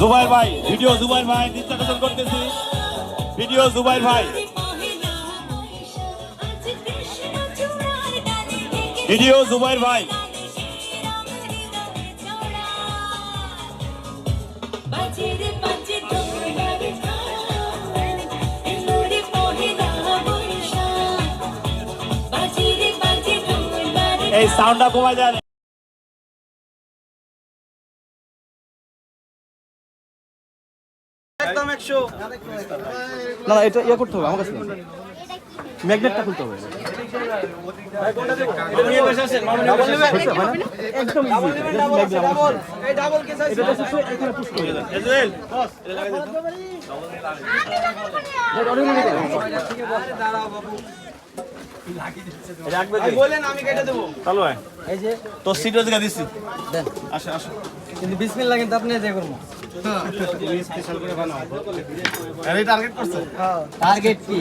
জুবাইর ভাই ভিডিও, জুবাইর ভাই দৃষ্টাকর্ষণ করতেছি, ভিডিও জুবাইর ভাই, ভিডিও জুবাইর ভাই। এই সাউন্ডটা কমাই যায় একদম 100 না এটা ইয়া করতে হবে আমার কাছে ম্যাগনেটটা খুলতে হবে একদম এই ডাবল কেস আছে এখানে পুশ করে দেন এজুয়েল বস এটা লাগাই দেন দাঁড়াও বাবু বলেন আমি কেটে দেবো। চলো ভাই, এই যে তোর সিটের জায়গা দিচ্ছি, দেন আসো আসো। কিন্তু বিসমিল্লাহ কিন্তু আপনি যে করব স্পেশাল করে বানাও। আরে টার্গেট করছে? হ্যাঁ টার্গেট কি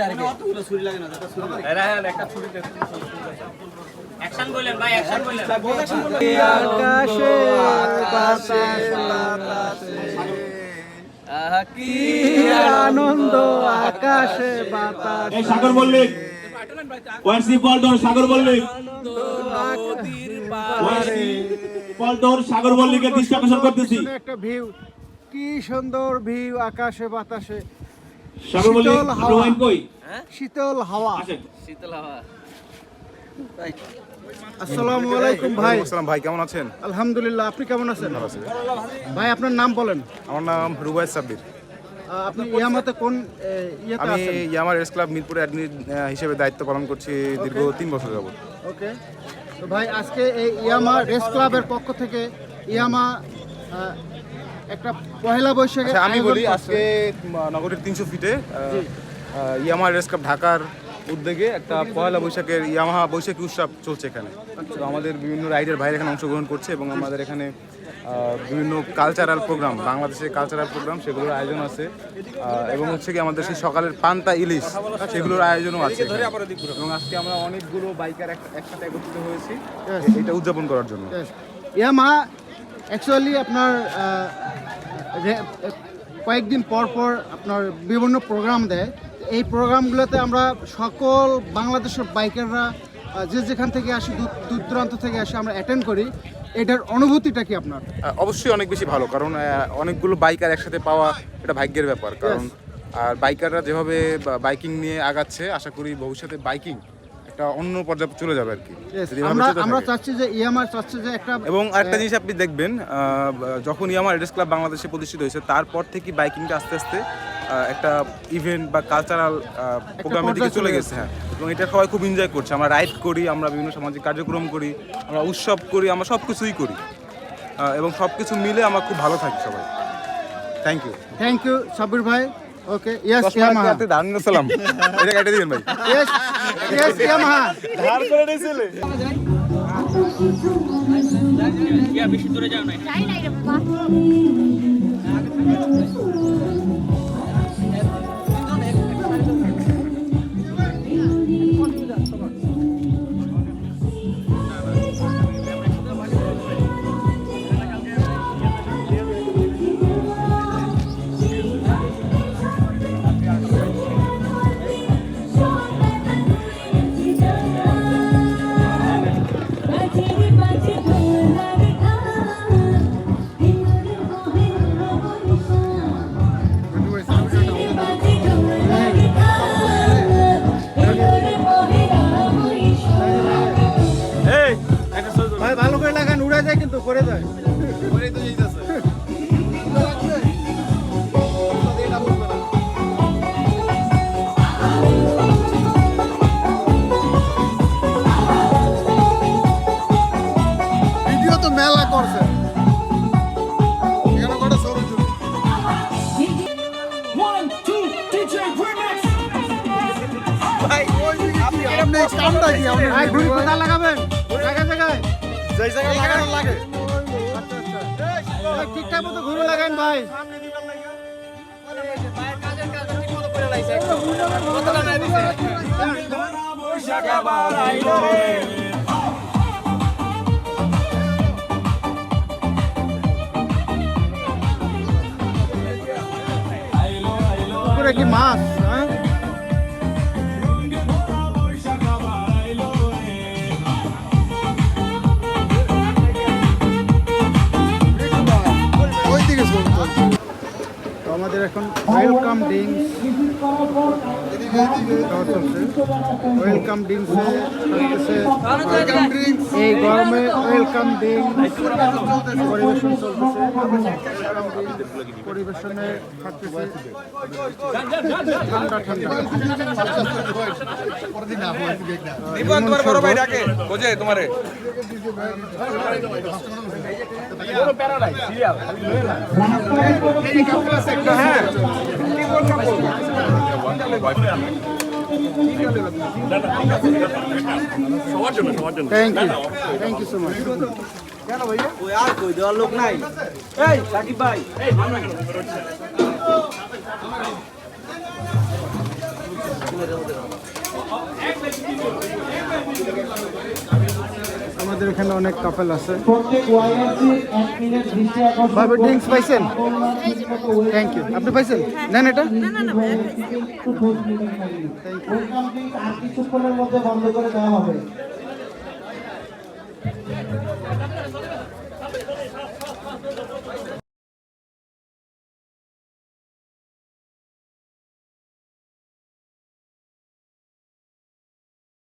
টার্গেট অতগুলো ছুরি লাগে না, যেটা ছুরি লাগে। এরা একটা ছুরি দে। অ্যাকশন বলেন ভাই, অ্যাকশন বলেন। আকাশে বাতাসে আহা কি আনন্দ আকাশে বাতাসে। এই সাগর মল্লিক, ওয়ারসি পল্টন সাগর মল্লিক, ওয়ারসি পল্টন সাগর মল্লিকের দৃষ্টি আকর্ষণ করতেছি। একটা ভিউ, কি সুন্দর ভিউ আকাশে বাতাসে, সাগর মল্লিক শীতল হাওয়া। রোহিন কই? শীতল হাওয়া। আসেন। শীতল হাওয়া আসসালামু আলাইকুম ভাই। আসসালাম ভাই, কেমন আছেন? আলহামদুলিল্লাহ, আপনি কেমন আছেন? ভাই আপনার নাম বলেন। আমার নাম রুবায়েত সাব্বির। আপনি ইয়ামাতে কোন ইয়েতে আমি আছেন? ইয়ামার রেস ক্লাব মিরপুরে অ্যাডমিন হিসেবে দায়িত্ব পালন করছি দীর্ঘ 3 বছর যাবত। ওকে, তো ভাই আজকে এই ইয়ামা রেস ক্লাবের পক্ষ থেকে ইয়ামা একটা পহেলা বৈশাখে আচ্ছা, আমি বলি আজকে নগরীর 300 ফিটে ইয়ামা রেস ক্লাব ঢাকার উদ্যোগে একটা পয়লা বৈশাখের ইয়ামাহা বৈশাখী উৎসব চলছে এখানে। তো আমাদের বিভিন্ন রাইডার ভাইরা এখানে অংশগ্রহণ করছে এবং আমাদের এখানে বিভিন্ন কালচারাল প্রোগ্রাম, বাংলাদেশের কালচারাল প্রোগ্রাম সেগুলোর আয়োজন আছে এবং হচ্ছে কি আমাদের সেই সকালের পান্তা ইলিশ সেগুলোর আয়োজনও আছে এখানে। এবং আজকে আমরা অনেকগুলো বাইকার একসাথে একত্রিত হয়েছি এটা উদযাপন করার জন্য। ইয়ামা অ্যাকচুয়ালি আপনার কয়েকদিন পর পর আপনার বিভিন্ন প্রোগ্রাম দেয়। এই প্রোগ্রামগুলোতে আমরা সকল বাংলাদেশের বাইকাররা যে যেখান থেকে আসি, দূর দূরান্ত থেকে আসি, আমরা অ্যাটেন্ড করি। এটার অনুভূতিটা কি আপনার? অবশ্যই অনেক বেশি ভালো, কারণ অনেকগুলো বাইকার একসাথে পাওয়া এটা ভাগ্যের ব্যাপার। কারণ আর বাইকাররা যেভাবে বাইকিং নিয়ে আগাচ্ছে, আশা করি ভবিষ্যতে বাইকিং একটা অন্য পর্যায়ে চলে যাবে আর কি। আমরা চাচ্ছি যে ইয়ামার চাচ্ছে যে একটা, এবং আরেকটা জিনিস আপনি দেখবেন, যখন ইয়ামার রেস ক্লাব বাংলাদেশে প্রতিষ্ঠিত হয়েছে তারপর থেকে বাইকিংটা আস্তে আস্তে একটা ইভেন্ট বা কালচারাল প্রোগ্রামের দিকে চলে গেছে। হ্যাঁ, এবং এটা সবাই খুব এনজয় করছে। আমরা রাইড করি, আমরা বিভিন্ন সামাজিক কার্যক্রম করি, আমরা উৎসব করি, আমরা সব কিছুই করি এবং সব কিছু মিলে আমরা খুব ভালো থাকি সবাই। থ্যাংক ইউ সাব্বির ভাই। ওকে, ইয়েস ইয়ামাহা। দারুণ সালাম, এটা কেটে দিবেন ভাই। Yes Yamaha. ধার করে নিয়েছিলে। ইয়া বেশি দূরে যাও না। যাই না রে বাবা। ভাই ভালো করে লাগান, উড়ে যায় কিন্তু, পড়ে যায়। ভিডিও তো মেলা করছে। এখানে কটা সরু চুরি। One, two, DJ Remix. আপনি কামটা কি আপনি ভাই ঘুরি কোথা লাগাবেন জায়গা জায়গায় যেই জায়গায় লাগানো লাগে আচ্ছা আচ্ছা ঠিকঠাক মতো ঘুরে লাগান ভাই পুকুরে কি মাছ হ্যাঁ তো আমাদের এখন ওয়েলকাম ড্রিঙ্কস ওয়েলকাম ড্রিঙ্কস এই গরমে ওয়েলকাম ড্রিঙ্কস পরিবেশন চলতেছে পরিবেশনে থাকতেছে ঠান্ডা ঠান্ডা দীপন তোমার বড় ভাই ডাকে বোঝে তোমারে থ্যাংক ইউ সো মাচ কেন ভাইয়া ওই আর কই দেওয়ার লোক নাই এই সাকিব ভাই আমাদের এখানে অনেক কাপল আছে ভাবে ড্রিঙ্কস পাইছেন থ্যাংক ইউ আপনি পাইছেন নেন এটা কিছুক্ষণের মধ্যে বন্ধ করে দেওয়া হবে।